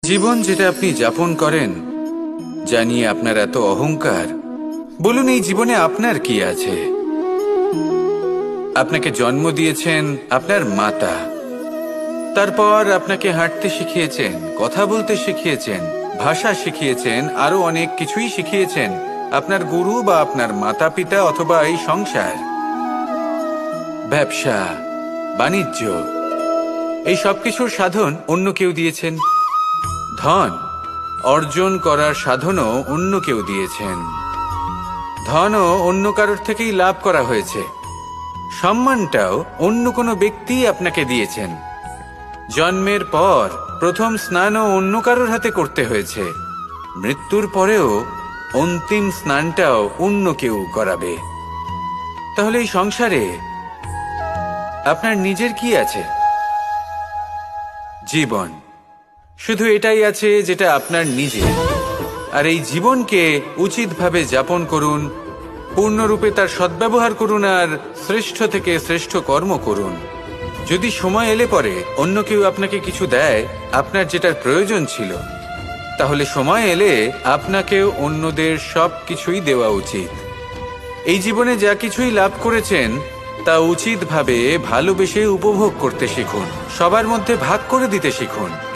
জীবন যেটা আপনি যাপন করেন, জানিয়ে আপনার এত অহংকার, বলুন এই জীবনে আপনার কি আছে? আপনাকে জন্ম দিয়েছেন আপনার মাতা, তারপর আপনাকে হাঁটতে শিখিয়েছেন, কথা বলতে শিখিয়েছেন, ভাষা শিখিয়েছেন, আরো অনেক কিছুই শিখিয়েছেন আপনার গুরু বা আপনার মাতা পিতা অথবা এই সংসার। ব্যবসা, বাণিজ্য, এই সবকিছুর সাধন অন্য কেউ দিয়েছেন। ধন অর্জন করার সাধনও অন্য কেউ দিয়েছেন। ধনও অন্য কারোর থেকেই লাভ করা হয়েছে। সম্মানটাও অন্য কোনো ব্যক্তি আপনাকে দিয়েছেন। জন্মের পর প্রথম স্নানও অন্য কারোর হাতে করতে হয়েছে। মৃত্যুর পরেও অন্তিম স্নানটাও অন্য কেউ করাবে। তাহলে এই সংসারে আপনার নিজের কি আছে? জীবন। শুধু এটাই আছে যেটা আপনার নিজের। আর এই জীবনকে উচিতভাবে যাপন করুন, পূর্ণরূপে তার সদ্ব্যবহার করুন, আর শ্রেষ্ঠ থেকে শ্রেষ্ঠ কর্ম করুন। যদি সময় এলে পরে অন্য কেউ আপনাকে কিছু দেয় আপনার যেটার প্রয়োজন ছিল, তাহলে সময় এলে আপনাকেও অন্যদের সব কিছুই দেওয়া উচিত। এই জীবনে যা কিছুই লাভ করেছেন তা উচিতভাবে ভালোবেসে উপভোগ করতে শিখুন। সবার মধ্যে ভাগ করে দিতে শিখুন।